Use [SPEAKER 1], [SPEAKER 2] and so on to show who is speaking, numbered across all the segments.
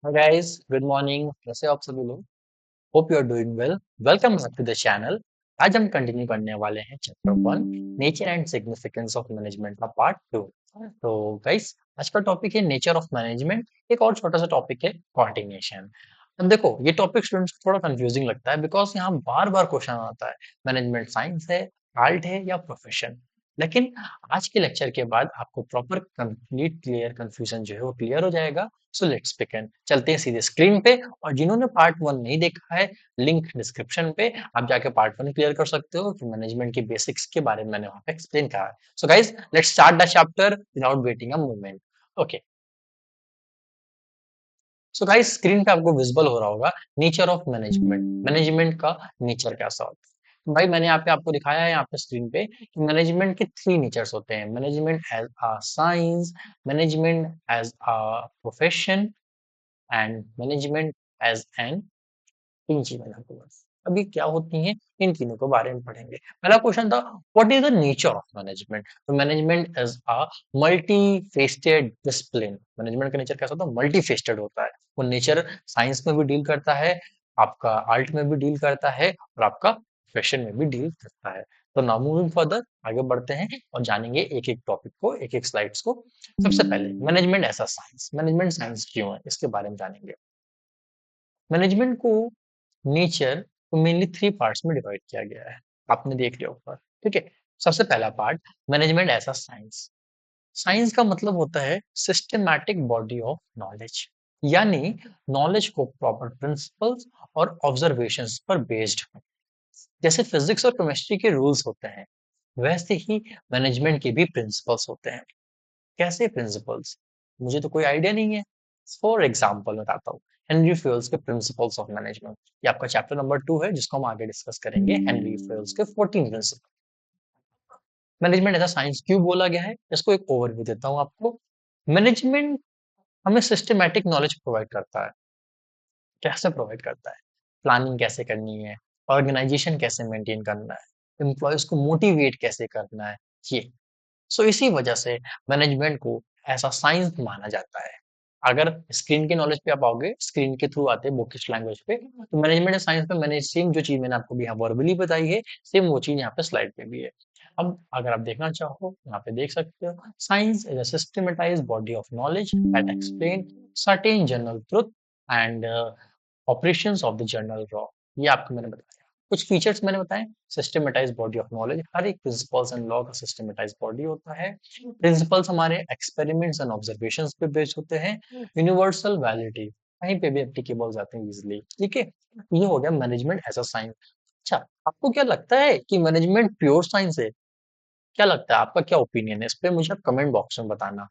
[SPEAKER 1] Hi guys, good morning. कैसे हो आप सभी लोग? Hope you are doing well. Welcome back to the channel. आज हम कंटिन्यू करने वाले हैं chapter 1 nature and significance of management का पार्ट 2. तो गाइस, आज का टॉपिक है नेचर ऑफ मैनेजमेंट. एक और छोटा सा टॉपिक है कोऑर्डिनेशन. अब देखो, ये टॉपिक स्टूडेंट्स को थोड़ा कंफ्यूजिंग लगता है बिकॉज यहाँ बार बार क्वेश्चन आता है मैनेजमेंट साइंस है, आर्ट है या प्रोफेशन. लेकिन आज के लेक्चर के बाद आपको प्रॉपर कंप्लीट क्लियर कंफ्यूजन जो है वो क्लियर हो जाएगा. So let's begin. चलते हैं सीधे स्क्रीन पे. और जिन्होंने पार्ट 1 नहीं देखा है, लिंक डिस्क्रिप्शन पे, आप जाके पार्ट 1 क्लियर कर सकते हो कि मैनेजमेंट के बेसिक्स के बारे में मैंने वहां पे एक्सप्लेन करा है. So guys, let's start the chapter without waiting a moment. Okay. So guys, screen पे आपको विजिबल हो रहा होगा नेचर ऑफ मैनेजमेंट. मैनेजमेंट का नेचर कैसा होता है. तो भाई, मैंने यहाँ पे आपको दिखाया है यहाँ पे स्क्रीन पे कि मैनेजमेंट के 3 नेचर्स होते हैं. Management as a science, management as a profession and management as an. 3 चीजें आपको बस अभी क्या होती हैं, इन तीनों के बारे में पढ़ेंगे. पहला क्वेश्चन था, what is the nature of management. तो management is a multi faceted discipline. Management का नेचर कैसा होता है? मल्टी फेस्टेड होता है. वो नेचर साइंस में भी डील करता है, आपका आर्ट में भी डील करता है और आपका प्रोफेशन में भी डील करता है. तो नाउ मूविंग फर्दर, आगे बढ़ते हैं और जानेंगे एक एक टॉपिक को, एक एक स्लाइड्स को. सबसे पहले मैनेजमेंट ऐसा साइंस. मैनेजमेंट साइंस क्यों है, इसके बारे में जानेंगे. मैनेजमेंट को नेचर को मेनली 3 पार्ट्स में डिवाइड किया गया है. आपने देख लिया ऊपर. ठीक है. सबसे पहला part, management as a science. Science का मतलब होता है सिस्टमैटिक बॉडी ऑफ नॉलेज, यानी नॉलेज को प्रॉपर प्रिंसिपल्स और ऑब्जर्वेशंस पर बेस्ड. जैसे फिजिक्स और केमिस्ट्री के रूल्स होते हैं, वैसे ही मैनेजमेंट के भी प्रिंसिपल्स होते हैं. कैसे प्रिंसिपल्स? मुझे तो कोई आइडिया नहीं है. फॉर एग्जाम्पल बताता हूँ. हेनरी फ्यूल्स के प्रिंसिपल्स ऑफ मैनेजमेंट, ये आपका चैप्टर नंबर 2 है जिसको हम आगे डिस्कस करेंगे. हेनरी फ्यूल्स के 14 प्रिंसिपल. मैनेजमेंट ऐसा साइंस क्यों बोला गया है, इसको एक ओवरव्यू देता हूँ आपको. मैनेजमेंट हमें सिस्टमैटिक नॉलेज प्रोवाइड करता है. कैसे प्रोवाइड करता है? प्लानिंग कैसे करनी है, ऑर्गेनाइजेशन कैसे मेंटेन करना है, एम्प्लॉयज को मोटिवेट कैसे करना है, ये. सो इसी वजह से मैनेजमेंट को ऐसा साइंस माना जाता है. अगर स्क्रीन के नॉलेज पे आप आओगे, स्क्रीन के थ्रू आते हैं बुकिश लैंग्वेज पे, तो मैनेजमेंट साइंस में मैंने सेम जो चीज मैंने आपको भी यहाँ वर्बली बताई है, सेम वो चीज यहाँ पे स्लाइड पे भी है. अब अगर आप देखना चाहो, यहाँ पे देख सकते हो. Science is a systematised body of knowledge that explain certain general truth and operations of the general law. ये आपको मैंने बताया. कुछ फीचर्स मैंने बताए. सिस्टमेटाइज्ड बॉडी ऑफ नॉलेज, हर एक प्रिंसिपल्स एंड लॉ का सिस्टमेटाइज्ड बॉडी होता है. प्रिंसिपल्स हमारे एक्सपेरिमेंट्स एंड ऑब्जर्वेशंस पे बेस्ड होते हैं. यूनिवर्सल वैलिडिटी, कहीं पे भी एप्लीकेबल जाते हैं इजीली. ठीक है. ये हो गया मैनेजमेंट एज अ साइंस. अच्छा, आपको क्या लगता है कि मैनेजमेंट प्योर साइंस है? क्या लगता है, आपका क्या ओपिनियन है इस पे, मुझे कमेंट बॉक्स में बताना.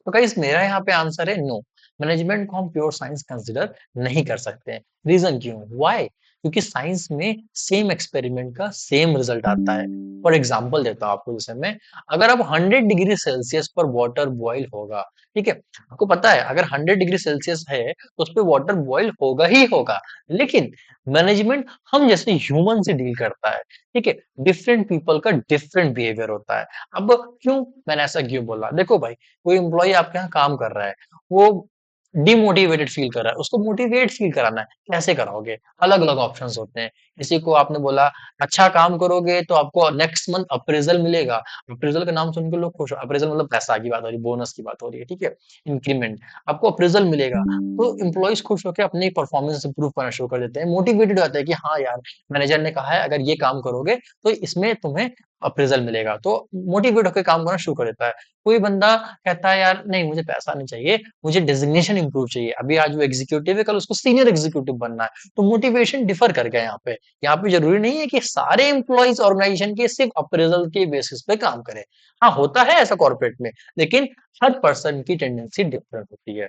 [SPEAKER 1] तो गाइस, मेरा यहाँ पे आंसर है नो. मैनेजमेंट को हम प्योर साइंस कंसिडर नहीं कर सकते हैं. रीजन क्यों? व्हाई? क्योंकि साइंस में सेम एक्सपेरिमेंट का सेम रिजल्ट आता है. फॉर एग्जांपल देता हूँ आपको. जैसे मैं, अगर अब 100 डिग्री सेल्सियस पर वाटर बॉईल होगा, ठीक है, आपको पता है अगर 100 डिग्री सेल्सियस है तो उस पर वाटर बॉईल होगा ही होगा. लेकिन मैनेजमेंट हम जैसे ह्यूमन से डील करता है. ठीक है. डिफरेंट पीपल का डिफरेंट बिहेवियर होता है. अब क्यों मैंने ऐसा क्यों बोला? देखो भाई, कोई एम्प्लॉय आपके यहाँ काम कर रहा है, वो डिमोटिवेटेड फील कर रहा है, उसको मोटिवेट फील कराना है. कैसे कराओगे? अलग अलग ऑप्शंस होते हैं. किसी को आपने बोला अच्छा काम करोगे तो आपको नेक्स्ट मंथ अप्रेजल मिलेगा. अप्रेजल का नाम सुन के लोग खुश हो. अप्रेजल मतलब पैसा की बात हो रही है, बोनस की बात हो रही है. ठीक है. इंक्रीमेंट, आपको अप्रेजल मिलेगा. तो एम्प्लॉयज खुश होकर अपनी परफॉर्मेंस इंप्रूव करना शुरू कर देते हैं. मोटिवेटेड होते हैं कि हाँ यार, मैनेजर ने कहा है अगर ये काम करोगे तो इसमें तुम्हें अप्रेजल मिलेगा. तो मोटिवेट होकर काम करना शुरू कर देता है. कोई बंदा कहता है यार नहीं, मुझे पैसा नहीं चाहिए, मुझे डेजिग्नेशन इंप्रूव चाहिए. अभी आज वो एग्जीक्यूटिव है, कल उसको सीनियर एग्जीक्यूटिव बनना है. तो मोटिवेशन डिफर कर गया यहाँ पे. यहाँ पे जरूरी नहीं है कि सारे एम्प्लॉइज ऑर्गेनाइजेशन के सिर्फ अप्रेजल के बेसिस पे काम करें. हाँ, होता है ऐसा कॉर्पोरेट में, लेकिन हर पर्सन की टेंडेंसी डिफरेंट होती है.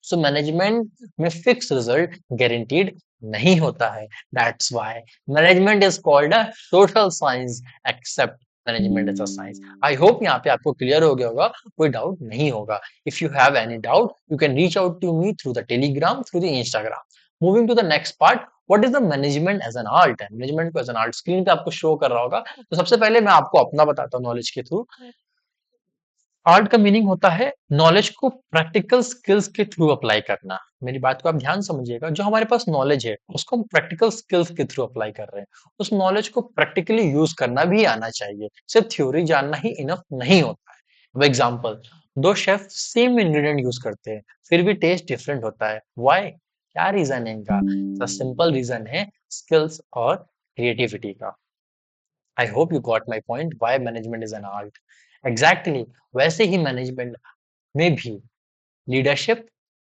[SPEAKER 1] सो मैनेजमेंट में फिक्स रिजल्ट गारंटीड नहीं होता है. That's why management is called a social science except management is a science. I hope यहाँ पे आपको क्लियर हो गया होगा, कोई डाउट नहीं होगा. If you have any doubt you can reach out to me through the Telegram, through the Instagram. Moving to the next part, what is the management as an art. Management को as an art screen पे आपको show कर रहा होगा. तो सबसे पहले मैं आपको अपना बताता हूँ नॉलेज के थ्रू. आर्ट का मीनिंग होता है नॉलेज को प्रैक्टिकल स्किल्स के थ्रू अप्लाई करना। मेरी बात को आप ध्यान समझिएगा, जो हमारे पास नॉलेज है उसको हम प्रैक्टिकल स्किल्स के थ्रू अप्लाई कर रहे हैं। उस नॉलेज को प्रैक्टिकली यूज करना भी आना चाहिए, सिर्फ थ्योरी जानना ही इनफ नहीं होता है। अब एग्जांपल, दो शेफ सेम इंग्रेडिएंट यूज करते हैं, फिर भी टेस्ट डिफरेंट होता है। व्हाई? क्या रीजन है इनका? सिंपल रीजन है स्किल्स और क्रिएटिविटी का। I hope you got my point, why management is an art. Exactly, वैसे ही मैनेजमेंट में भी लीडरशिप,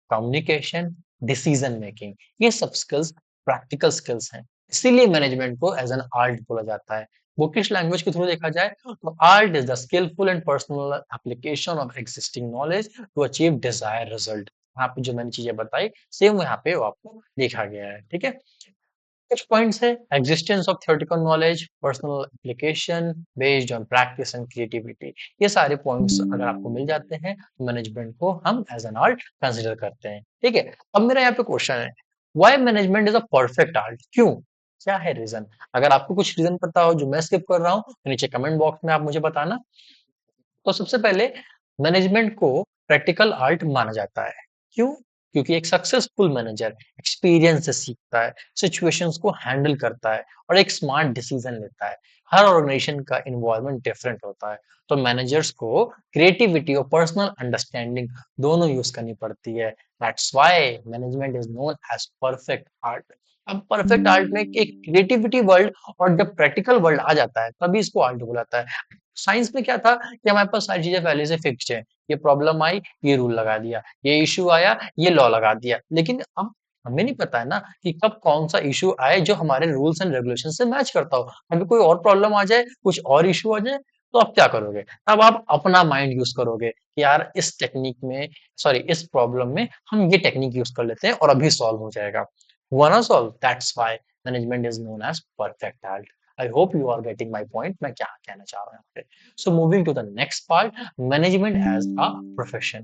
[SPEAKER 1] कम्युनिकेशन, डिसीजन मेकिंग, ये सब स्किल्स प्रैक्टिकल स्किल्स हैं। इसीलिए मैनेजमेंट को एज एन आर्ट बोला जाता है। बुकिश लैंग्वेज के थ्रू देखा जाए तो art is the skillful and personal application of existing knowledge to achieve desire result. यहाँ पे जो मैंने चीजें बताई सेम यहाँ पे वो आपको लिखा गया है, ठीक है। कुछ पॉइंट्स है, existence of theoretical knowledge, personal application based on practice and creativity. ये सारे पॉइंट्स अगर आपको मिल जाते हैं तो मैनेजमेंट को हम एज एन आर्ट कंसिडर करते हैं, ठीक है। अब मेरा यहाँ पे क्वेश्चन है, why management is a perfect art? क्यों? क्या है रीजन? अगर आपको कुछ रीजन पता हो जो मैं स्किप कर रहा हूँ तो नीचे कमेंट बॉक्स में आप मुझे बताना। तो सबसे पहले मैनेजमेंट को प्रैक्टिकल आर्ट माना जाता है। क्यों? क्योंकि एक सक्सेसफुल मैनेजर एक्सपीरियंस से सीखता है, सिचुएशंस को हैंडल करता है और एक स्मार्ट डिसीजन लेता है। हर ऑर्गेनाइजेशन का इन्वायरमेंट डिफरेंट होता है, तो मैनेजर्स को क्रिएटिविटी और पर्सनल अंडरस्टैंडिंग दोनों यूज करनी पड़ती है। That's why management is known as perfect art. अब परफेक्ट आर्ट में एक क्रिएटिविटी वर्ल्ड और जब प्रैक्टिकल वर्ल्ड आ जाता है तभी इसको आर्ट बोला जाता है। साइंस में क्या था कि हमारे पास सारी चीजें पहले से फिक्स्ड है। ये प्रॉब्लम आई, ये रूल लगा दिया, ये इशू आया, ये लॉ लगा दिया। लेकिन अब हमें नहीं पता है ना कि कब कौन सा इशू आए जो हमारे रूल्स एंड रेगुलेशन से मैच करता हो। अभी कोई और प्रॉब्लम आ जाए, कुछ और इशू आ जाए, तो आप क्या करोगे? अब आप अपना माइंड यूज करोगे कि यार इस टेक्निक में, सॉरी इस प्रॉब्लम में हम ये टेक्निक यूज कर लेते हैं और अभी सॉल्व हो जाएगा। हुआ ना solve? That's why management is known as perfect art. I hope you are getting my point. मैं क्या कहना चाह रहा हूँ यहाँ पे। So moving to the next part, management as a profession.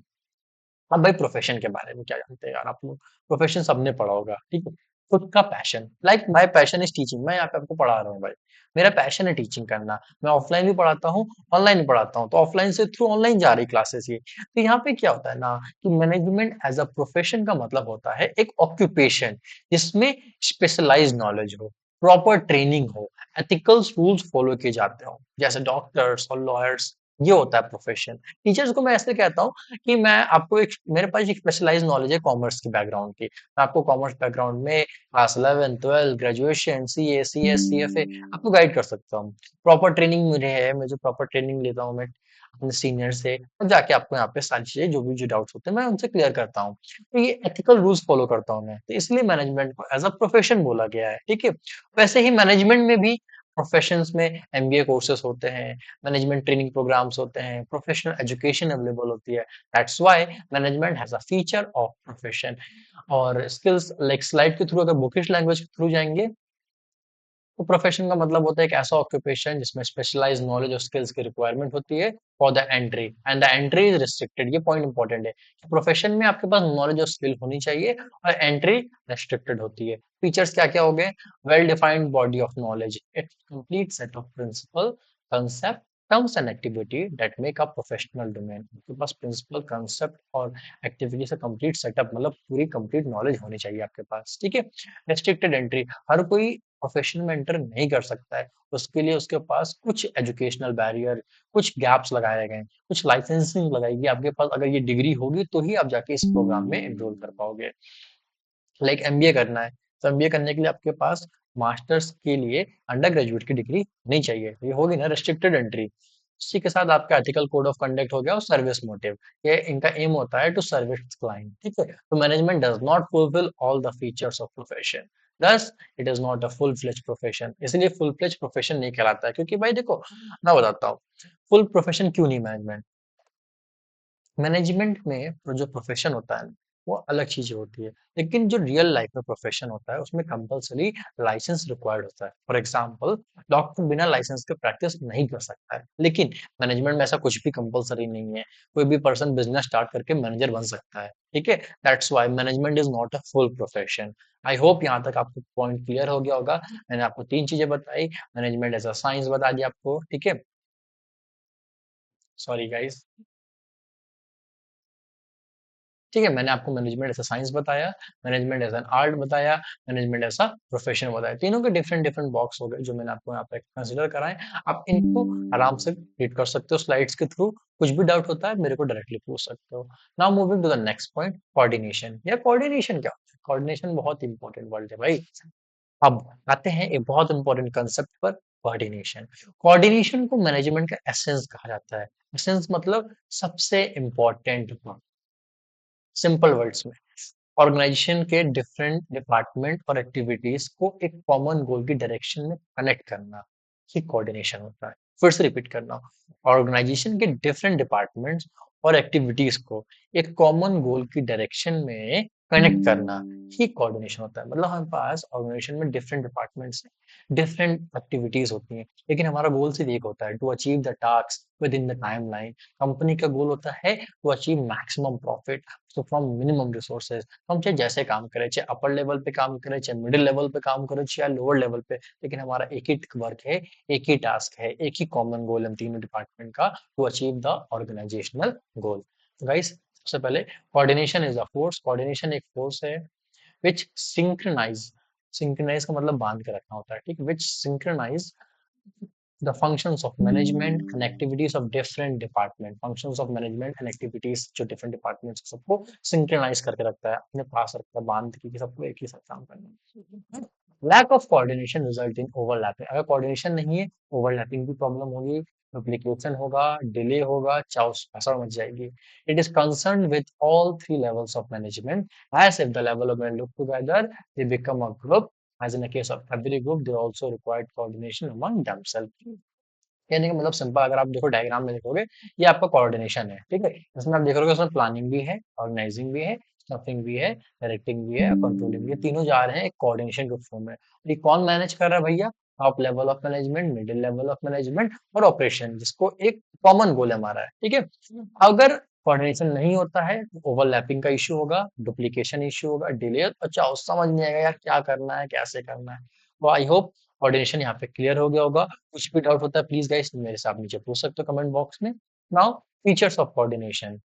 [SPEAKER 1] अब भाई प्रोफेशन के बारे में क्या जानते हैं यार आप लोग? प्रोफेशन सबने पढ़ा होगा, ठीक है। खुद का passion, like my passion is teaching. मैं यहाँ पे आपको पढ़ा रहा हूँ भाई, मेरा पैशन है टीचिंग करना। मैं ऑफलाइन भी पढ़ाता हूँ, ऑनलाइन भी पढ़ाता हूँ, तो ऑफलाइन से थ्रू ऑनलाइन जा रही क्लासेस ये। तो यहाँ पे क्या होता है ना कि मैनेजमेंट एज अ प्रोफेशन का मतलब होता है एक ऑक्यूपेशन जिसमें स्पेशलाइज्ड नॉलेज हो, प्रॉपर ट्रेनिंग हो, एथिकल रूल्स फॉलो किए जाते हो, जैसे डॉक्टर्स और लॉयर्स। ये होता है प्रोफेशन। टीचर्स को मैं ऐसे कहता हूँ कि मैं आपको एक, मेरे पास एक स्पेशलाइज्ड नॉलेज है कॉमर्स की बैकग्राउंड की। मैं आपको कॉमर्स बैकग्राउंड में class 11, 12, graduation, CA, CS, CFA आपको गाइड कर सकता हूँ। प्रॉपर ट्रेनिंग मुझे है, मैं जो प्रॉपर ट्रेनिंग लेता हूँ मैं अपने सीनियर से, तब जाके आपको यहाँ पे सारी चीजें जो भी जो डाउट्स होते हैं मैं उनसे क्लियर करता हूँ। तो ये एथिकल रूल्स फॉलो करता हूँ मैं, तो इसलिए मैनेजमेंट को एज अ प्रोफेशन बोला गया है, ठीक है। वैसे ही मैनेजमेंट में भी प्रोफेशंस में एमबीए कोर्सेस होते हैं, मैनेजमेंट ट्रेनिंग प्रोग्राम्स होते हैं, प्रोफेशनल एजुकेशन अवेलेबल होती है। That's why management has a feature of profession. और स्किल्स लाइक स्लाइड के थ्रू अगर बुकिश लैंग्वेज के थ्रू जाएंगे तो प्रोफेशन का मतलब होता है एक ऐसा ऑक्यूपेशन जिसमें स्पेशलाइज्ड नॉलेज और स्किल्स की रिक्वायरमेंट होती है for the entry, and the entry is restricted. ये पॉइंट इंपॉर्टेंट है कि प्रोफेशन में आपके पास नॉलेज और स्किल होनी चाहिए और एंट्री रेस्ट्रिक्टेड होती है। फीचर्स क्या क्या हो गए? Well defined body of knowledge, it's complete set of principle, concept, terms and activity that make a professional domain. आपके पास प्रिंसिपल, कंसेप्ट और एक्टिविटी से कंप्लीट सेटअप मतलब पूरी कंप्लीट नॉलेज होनी चाहिए आपके पास, ठीक है। रेस्ट्रिक्टेड एंट्री, हर कोई प्रोफेशन में एंटर नहीं कर सकता है। उसके लिए उसके पास कुछ एजुकेशनल बैरियर, कुछ गैप्स लगाए गए हैं, कुछ लाइसेंसिंग लगाएगी। आपके पास अगर ये डिग्री होगी तो ही आप जाके इस प्रोग्राम में एनरोल कर पाओगे। लाइक एमबीए करना है तो एमबीए करने के लिए आपके पास मास्टर्स के लिए अंडर ग्रेजुएट की डिग्री नहीं चाहिए, ये होगी ना रेस्ट्रिक्टेड एंट्री। इसी के साथ आपका एथिकल कोड ऑफ कंडक्ट हो गया और सर्विस मोटिव, ये इनका एम होता है टू सर्विस क्लाइंट, ठीक है। तो management does not fulfill all the features of profession, thus it is not a full fledge profession. इसलिए फुल फ्लेज प्रोफेशन नहीं कहलाता है, क्योंकि भाई देखो मैं बताता हूँ फुल प्रोफेशन क्यों नहीं। मैनेजमेंट मैनेजमेंट में जो प्रोफेशन होता है वो अलग चीजें होती है, लेकिन जो रियल लाइफ में प्रोफेशन होता है उसमें कंपलसरी लाइसेंस रिक्वायर्ड होता है। फॉर एग्जांपल, डॉक्टर बिना लाइसेंस के प्रैक्टिस नहीं कर सकता है, लेकिन मैनेजमेंट में ऐसा कुछ भी कंपलसरी नहीं है। कोई भी पर्सन बिजनेस स्टार्ट करके मैनेजर बन सकता है, ठीक है। That's why management is not a full profession. I hope यहाँ तक आपको पॉइंट क्लियर हो गया होगा। मैंने आपको तीन चीजें बताई, मैनेजमेंट एज अ साइंस बता दिया आपको, ठीक है। Sorry guys. ठीक है, मैंने आपको मैनेजमेंट एज़ अ साइंस बताया, मैनेजमेंट एज़ एन आर्ट बताया, मैनेजमेंट एज़ अ प्रोफेशन बताया। तीनों के डिफरेंट डिफरेंट बॉक्स हो गए जो मैंने आपको यहाँ पे कंसीडर कराए। आप इनको आराम से रीड कर सकते हो स्लाइड्स के थ्रू। कुछ भी डाउट होता है मेरे को डायरेक्टली पूछ सकते हो। Now moving to the next point, coordination. या कोऑर्डिनेशन क्या होता है? कोऑर्डिनेशन बहुत इंपॉर्टेंट वर्ड है भाई। अब आते हैं एक बहुत इंपॉर्टेंट कंसेप्ट पर, कोऑर्डिनेशन। कोऑर्डिनेशन को मैनेजमेंट का एसेंस कहा जाता है। एसेंस मतलब सबसे इंपॉर्टेंट पार्ट। सिंपल वर्ड्स में ऑर्गेनाइजेशन के डिफरेंट डिपार्टमेंट और एक्टिविटीज को एक कॉमन गोल की डायरेक्शन में कनेक्ट करना, ये कोऑर्डिनेशन होता है। फिर से रिपीट करना, ऑर्गेनाइजेशन के डिफरेंट डिपार्टमेंट्स और एक्टिविटीज को एक कॉमन गोल की डायरेक्शन में कनेक्ट करना ही कोऑर्डिनेशन होता है। मतलब हमारे पास ऑर्गेनाइजेशन में डिफरेंट डिपार्टमेंट्स डिफरेंट एक्टिविटीज होती हैं, लेकिन हमारा गोल सिर्फ एक होता है, to achieve the task within the timeline. Company का गोल होता है to achieve maximum profit so from minimum resources. हम चाहे जैसे काम करें, चाहे अपर लेवल पे काम करें, चाहे मिडिल लेवल पे काम करें, चाहे लोअर लेवल पे, लेकिन हमारा एक ही वर्क है, एक ही टास्क है, एक ही कॉमन गोल है तीनों डिपार्टमेंट का, to achieve the organizational goal. Guys, सबसे पहले coordination is a force. Coordination एक फोर्स है विच सिंक्रोनाइज, सिंक्रोनाइज का मतलब बांध के रखना होता है, ठीक, विच synchronise the functions of management and activities of different department, functions of management and activities जो different departments सबको synchronize करके रखता है, अपने पास रखता है, बांध के कि सबको एक ही साथ काम करना है। lack of coordination result in overlapping, अगर coordination नहीं है, overlapping की problem होगी, duplication होगा, delay होगा, chaos पैसा मच जाएगी। It is concerned with all three levels of management, as if the level of men look together, they become a group. As in the case of every group, they also required coordination among themselves. कहने का मतलब simple, अगर आप देखो diagram में देखोगे, ये आपका कोऑर्डिनेशन है, ठीक है। इसमें आप देखोगे उसमें प्लानिंग भी है, ऑर्गेनाइजिंग भी है, स्टफिंग भी है, डायरेक्टिंग भी है, कंट्रोलिंग भी है, तीनों जा रहे हैं एक कोऑर्डिनेशन के फॉर्म में। ये कौन मैनेज कर रहा है भैया? Top level of management, middle level of management और ऑपरेशन, जिसको एक कॉमन गोल है हमारा, ठीक है। अगर कोऑर्डिनेशन नहीं होता है तो ओवरलैपिंग का इश्यू होगा, डुप्लीकेशन इश्यू होगा, डिले। अच्छा, उस समझ नहीं आएगा यार क्या करना है, कैसे करना है। तो आई होप कोऑर्डिनेशन यहाँ पे क्लियर हो गया होगा। कुछ भी डाउट होता है प्लीज गाइस मेरे से आप नीचे पूछ सकते हो कमेंट बॉक्स में। Now features of coordination.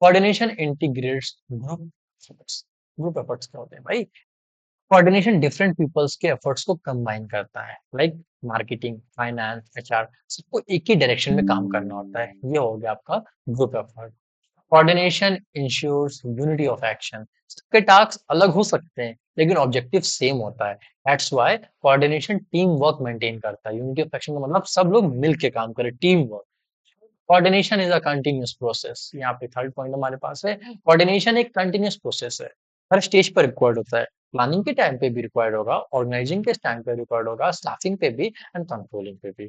[SPEAKER 1] Coordination integrates group efforts. Group efforts क्या होते हैं भाई? कोऑर्डिनेशन डिफरेंट पीपल्स के एफर्ट्स को कंबाइन करता है, लाइक मार्केटिंग, फाइनेंस, एचआर, सबको एक ही डायरेक्शन में काम करना होता है। ये हो गया आपका group effort. Coordination ensures unity of action. सबके टास्क अलग हो सकते हैं लेकिन ऑब्जेक्टिव सेम होता है। That's why coordination team work maintain करता है। यूनिटी ऑफ एक्शन का मतलब सब लोग मिलके काम करें, team work. Coordination is a continuous process. यहाँ पे थर्ड पॉइंट हमारे पास है, कोऑर्डिनेशन एक कंटिन्यूअस प्रोसेस है, हर स्टेज पर रिक्वायर्ड होता है। प्लानिंग के टाइम पे भी रिक्वायर्ड होगा, ऑर्गेनाइजिंग के टाइम पे रिक्वायर्ड होगा, स्टाफिंग पे भी एंड कंट्रोलिंग पे भी।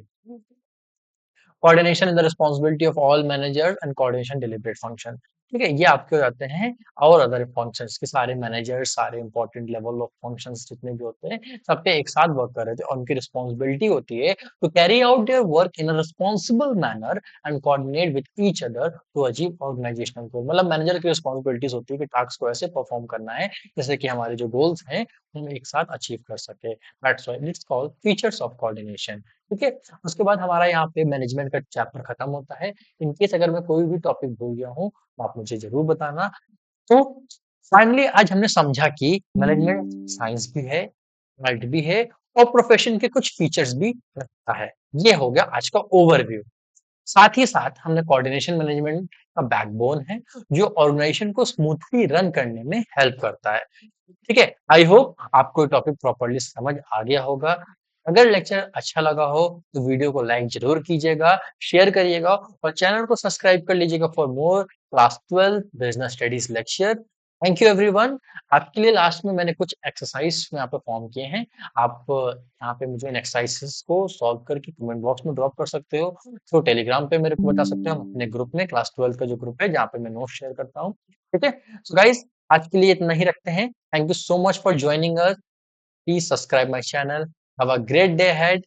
[SPEAKER 1] Coordination is the responsibility of all manager and coordination डिलीवरेट function. ठीक है, ये आपके हो जाते हैं और अदर फंक्शंस के सारे मैनेजर, सारे इंपॉर्टेंट लेवल ऑफ फंक्शंस जितने भी होते हैं, सब पे एक साथ वर्क कर रहे थे और उनकी रिस्पांसिबिलिटी होती है to carry out their work in a responsible manner and coordinate with each other to achieve organisational goal. मतलब मैनेजर की रिस्पांसिबिलिटीज होती है कि टास्क को ऐसे परफॉर्म करना है जैसे कि हमारे जो गोल्स हैं हम एक साथ अचीव कर सके। That's why it's called features of coordination. ठीक है, उसके बाद हमारा यहाँ पे मैनेजमेंट का चैप्टर खत्म होता है। इन केस अगर मैं कोई भी टॉपिक भूल गया हूँ तो आप मुझे जरूर बताना। तो फाइनली आज हमने समझा कि मैनेजमेंट साइंस भी है, आर्ट भी है और प्रोफेशन के कुछ फीचर्स भी रखता है। ये हो गया आज का ओवरव्यू। साथ ही साथ हमने कोऑर्डिनेशन मैनेजमेंट का बैकबोन है जो ऑर्गेनाइजेशन को स्मूथली रन करने में हेल्प करता है। ठीक है, आई होप आपको टॉपिक प्रॉपर्ली समझ आ गया होगा। अगर लेक्चर अच्छा लगा हो तो वीडियो को लाइक जरूर कीजिएगा, शेयर करिएगा और चैनल को सब्सक्राइब कर लीजिएगा for more class 12 business studies lecture. Thank you everyone. आपके लिए लास्ट में मैंने कुछ एक्सरसाइज यहाँ पे फॉर्म किए हैं। आप यहाँ पे मुझे इन एक्सरसाइजेस को सॉल्व करके कमेंट बॉक्स में ड्रॉप कर सकते हो, तो टेलीग्राम पे मेरे को बता सकते हो, हम अपने ग्रुप में क्लास 12 का जो ग्रुप है जहाँ पे मैं नोट शेयर करता हूँ। ठीक है, सो गाइस आज के लिए इतना ही रखते हैं। Thank you so much for joining us. Please subscribe my channel. Have a great day ahead.